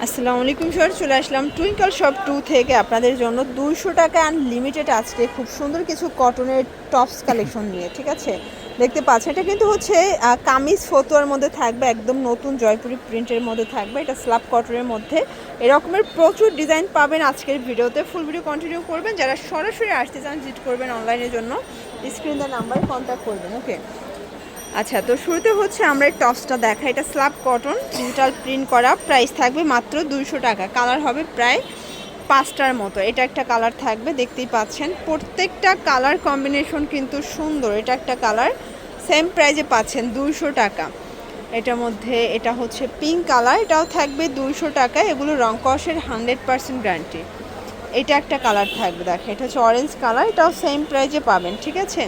আসসালামু আলাইকুম স্যার, চলে আসলাম টুইঙ্কল শপ 2 থেকে আপনাদের জন্য 200 টাকা আনলিমিটেড আজকে খুব সুন্দর কিছু কটনের টপস কালেকশন নিয়ে। ঠিক আছে, দেখতে পাচ্ছেন এটা কিন্তু হচ্ছে কামিজ ফতুয়ার মধ্যে থাকবে, একদম নতুন জয়পুরি প্রিন্টের মধ্যে থাকবে। এটা স্ল্যাব কটনের মধ্যে এরকমের প্রচুর ডিজাইন পাবেন আজকের ভিডিওতে। ফুল ভিডিও কন্টিনিউ করবেন। যারা সরাসরি আসতে চান ভিজিট করবেন অনলাইনের জন্য স্ক্রিন দেওয়া নাম্বারে কন্ট্যাক্ট করবেন। ওকে, আচ্ছা, তো শুরুতে হচ্ছে আমরা এই টপসটা দেখা। এটা স্ল্যাব কটন ডিজিটাল প্রিন্ট করা, প্রাইস থাকবে মাত্র 200 টাকা। কালার হবে প্রায় 5টার মতো। এটা একটা কালার থাকবে, দেখতেই পাচ্ছেন প্রত্যেকটা কালার কম্বিনেশন কিন্তু সুন্দর। এটা একটা কালার, সেম প্রাইজে পাচ্ছেন 200 টাকা। এটার মধ্যে এটা হচ্ছে পিঙ্ক কালার, এটাও থাকবে 200 টাকা। এগুলো রং কষের 100% গ্যারান্টি। এটা একটা কালার থাকবে, দেখেন এটা হচ্ছে অরেঞ্জ কালার, এটাও সেম প্রাইজে পাবেন। ঠিক আছে,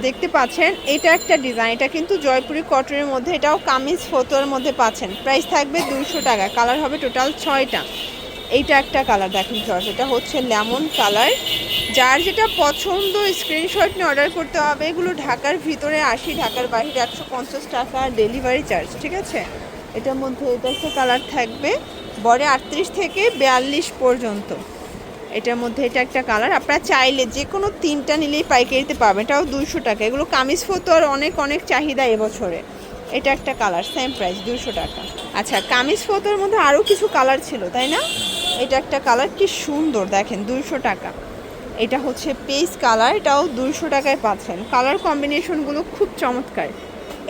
দেখতে পাচ্ছেন এটা একটা ডিজাইন, এটা কিন্তু জয়পুরি কটনের মধ্যে, এটাও কামিজ ফতোয়ার মধ্যে পাচ্ছেন। প্রাইস থাকবে 200 টাকা। কালার হবে টোটাল 6টা। এইটা একটা কালার দেখেন জর্জ, এটা হচ্ছে লেমন কালার। যার যেটা পছন্দ স্ক্রিনশট নিয়ে অর্ডার করতে হবে। এগুলো ঢাকার ভিতরে 80, ঢাকার বাইরে 150 টাকা ডেলিভারি চার্জ। ঠিক আছে, এটার মধ্যে এটা একটা কালার থাকবে, বড়ে 38 থেকে 42 পর্যন্ত। এটার মধ্যে এটা একটা কালার। আপনারা চাইলে যে কোনো 3টা নিলেই পাইকারিতে পাবেন, এটাও 200 টাকা। এগুলো কামিজ ফতোয়ার অনেক অনেক চাহিদা এবছরে। এটা একটা কালার, সেম প্রাইস 200 টাকা। আচ্ছা, কামিজ ফতোয়ার মধ্যে আরও কিছু কালার ছিল তাই না? এটা একটা কালার, কি সুন্দর দেখেন, 200 টাকা। এটা হচ্ছে পেজ কালার, এটাও 200 টাকায় পাচ্ছেন। কালার কম্বিনেশনগুলো খুব চমৎকার।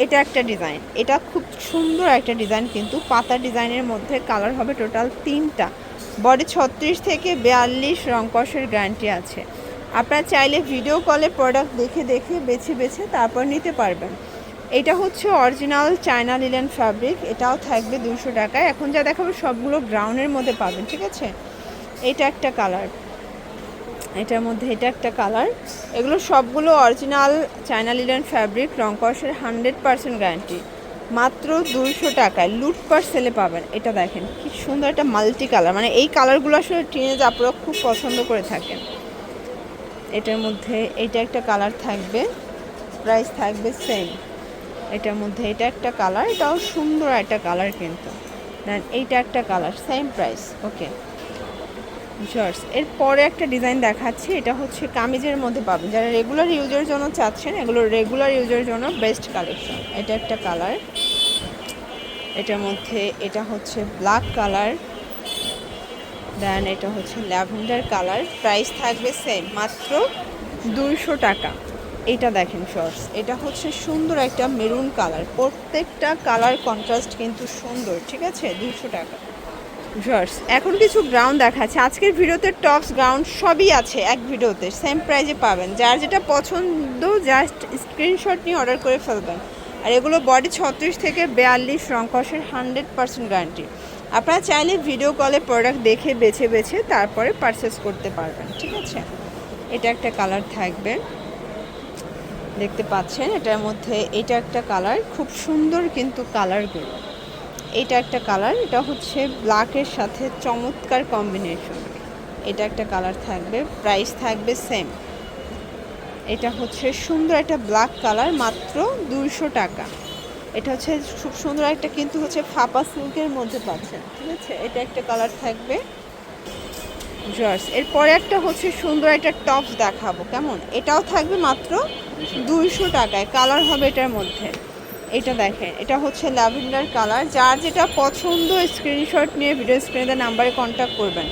এটা একটা ডিজাইন, এটা খুব সুন্দর একটা ডিজাইন, কিন্তু পাতা ডিজাইনের মধ্যে কালার হবে টোটাল 3টা। বডি 36 থেকে 42 রং কষের গ্যারান্টি আছে। আপনারা চাইলে ভিডিও কলে প্রোডাক্ট দেখে দেখে বেছে বেছে তারপর নিতে পারবেন। এটা হচ্ছে অরিজিনাল চায়না লিলেন ফ্যাব্রিক, এটাও থাকবে 200 টাকায়। এখন যা দেখাবো সবগুলো ব্রাউনের মধ্যে পাবেন। ঠিক আছে, এটা একটা কালার, এটার মধ্যে এটা একটা কালার। এগুলো সবগুলো অরিজিনাল চায়না লিলেন ফ্যাব্রিক, রং কষের 100% গ্যারান্টি। মাত্র 200 টাকায় লুটপাট সেলে পাবেন। এটা দেখেন কি সুন্দর, একটা মাল্টি কালার, মানে এই কালারগুলো আসলে টিনেজ আপনারা খুব পছন্দ করে থাকেন। এটার মধ্যে এটা একটা কালার থাকবে, প্রাইস থাকবে সেম। এটার মধ্যে এটা একটা কালার, এটাও সুন্দর একটা কালার, কিন্তু দেন এইটা একটা কালার, সেম প্রাইস। ওকে জর্জ, এরপরে একটা ডিজাইন দেখাচ্ছি। এটা হচ্ছে কামিজের মধ্যে পাবেন, যারা রেগুলার ইউজের জন্য চাচ্ছেন, এগুলো রেগুলার ইউজের জন্য বেস্ট কালেকশন। এটা একটা কালার, এটার মধ্যে এটা হচ্ছে ব্ল্যাক কালার, দেন এটা হচ্ছে ল্যাভেন্ডার কালার। প্রাইস থাকবে সেম, মাত্র 200 টাকা। এটা দেখেন শর্টস, এটা হচ্ছে সুন্দর একটা মেরুন কালার, প্রত্যেকটা কালার কন্ট্রাস্ট কিন্তু সুন্দর। ঠিক আছে, 200 টাকা। জর্জ, এখন কিছু গ্রাউন্ড দেখাচ্ছে। আজকের ভিডিওতে টপস গ্রাউন্ড সবই আছে এক ভিডিওতে, সেম প্রাইজে পাবেন। যার যেটা পছন্দ জাস্ট স্ক্রিনশট নিয়ে অর্ডার করে ফেলবেন। আর এগুলো বডি 36 থেকে 42 রং কষের 100% গ্যারান্টি। আপনারা চাইলে ভিডিও কলে প্রোডাক্ট দেখে বেছে বেছে তারপরে পারচেস করতে পারবেন। ঠিক আছে, এটা একটা কালার থাকবে, দেখতে পাচ্ছেন এটার মধ্যে এটা একটা কালার, খুব সুন্দর কিন্তু কালারগুলো। এটা একটা কালার, এটা হচ্ছে ব্ল্যাকের সাথে চমৎকার কম্বিনেশন। এটা একটা কালার থাকবে, প্রাইস থাকবে সেম। এটা হচ্ছে সুন্দর একটা ব্ল্যাক কালার, মাত্র 200 টাকা। এটা হচ্ছে খুব সুন্দর একটা, কিন্তু হচ্ছে ফাপা সিল্কের মধ্যে পাচ্ছেন। ঠিক আছে, এটা একটা কালার থাকবে জর্জ। এরপরে একটা হচ্ছে সুন্দর একটা টপস দেখাবো, কেমন? এটাও থাকবে মাত্র 200 টাকায়। কালার হবে এটার মধ্যে, এটা দেখেন, এটা হচ্ছে ল্যাভেন্ডার কালার। যার যেটা পছন্দ স্ক্রিনশট নিয়ে ভিডিও স্ক্রিনে নাম্বারে কন্ট্যাক্ট করবেন।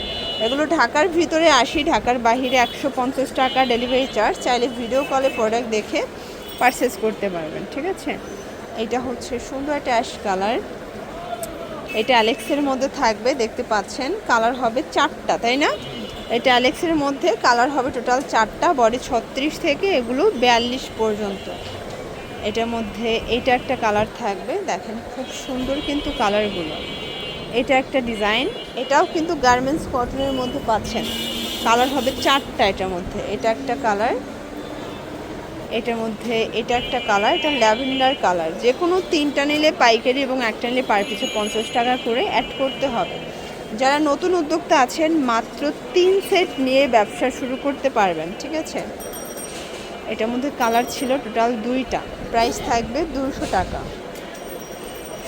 এগুলো ঢাকার ভিতরে 80, ঢাকার বাইরে 150 টাকা ডেলিভারি চার্জ। চাইলে ভিডিও কলে প্রোডাক্ট দেখে পারচেস করতে পারবেন। ঠিক আছে, এটা হচ্ছে সুন্দর একটা অ্যাশ কালার, এটা অ্যালেক্সের মধ্যে থাকবে, দেখতে পাচ্ছেন কালার হবে 4টা তাই না? এটা অ্যালেক্সের মধ্যে কালার হবে টোটাল 4টা, বডি 36 থেকে এগুলো 42 পর্যন্ত। এটার মধ্যে এটা একটা কালার থাকবে, দেখেন খুব সুন্দর কিন্তু কালারগুলো। এটা একটা ডিজাইন, এটাও কিন্তু গার্মেন্টস কটনের মধ্যে পাচ্ছেন। কালার হবে 4টা এটার মধ্যে। এটা একটা কালার, এটার মধ্যে এটা একটা কালার, এটা ল্যাভেন্ডার কালার। যে কোনো 3টা নিলে পাইকারি এবং একটা নিলে পার পিছু 50 টাকা করে অ্যাড করতে হবে। যারা নতুন উদ্যোক্তা আছেন মাত্র 3 সেট নিয়ে ব্যবসা শুরু করতে পারবেন। ঠিক আছে, এটার মধ্যে কালার ছিল টোটাল 2টা, প্রাইস থাকবে 200 টাকা।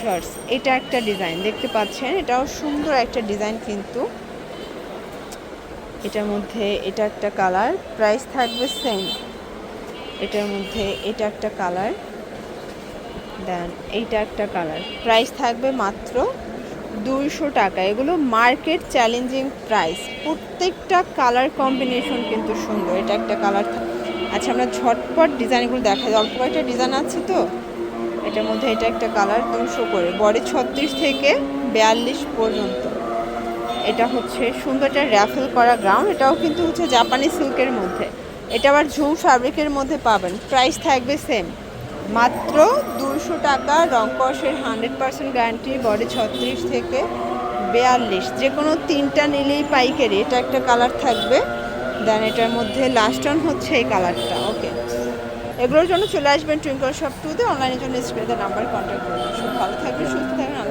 শর্টস, এটা একটা ডিজাইন দেখতে পাচ্ছেন, এটাও সুন্দর একটা ডিজাইন কিন্তু। এটার মধ্যে এটা একটা কালার, প্রাইস থাকবে সেম। এটার মধ্যে এটা একটা কালার, দেন এইটা একটা কালার, প্রাইস থাকবে মাত্র 200 টাকা। এগুলো মার্কেট চ্যালেঞ্জিং প্রাইস, প্রত্যেকটা কালার কম্বিনেশন কিন্তু সুন্দর। এটা একটা কালার। আচ্ছা, আমরা ঝটপট ডিজাইনগুলো দেখা যায়, অল্প কয়েকটা ডিজাইন আছে তো। এটার মধ্যে এটা একটা কালার, 200 করে, বডি 36 থেকে 42 পর্যন্ত। এটা হচ্ছে সুন্দর একটা র্যাফেল করা গ্রাউন্ড, এটাও কিন্তু হচ্ছে জাপানি সিল্কের মধ্যে। এটা আবার ঝুম ফ্যাব্রিকের মধ্যে পাবেন, প্রাইস থাকবে সেম, মাত্র 200 টাকা। রং কষের 100% গ্যারান্টি, বডি 36 থেকে 42, যে কোনো তিনটা নিলেই পাইকারি। এটা একটা কালার থাকবে, দেন এটার মধ্যে লাস্ট অন হচ্ছে এই কালারটা। ওকে, এগুলোর জন্য চলে আসবেন টুইঙ্কল শপ 2-তে, অনলাইনের জন্য স্ক্রিনে নাম্বার কন্ট্যাক্ট করবেন। খুব ভালো থাকবেন, সুস্থ থাকবেন।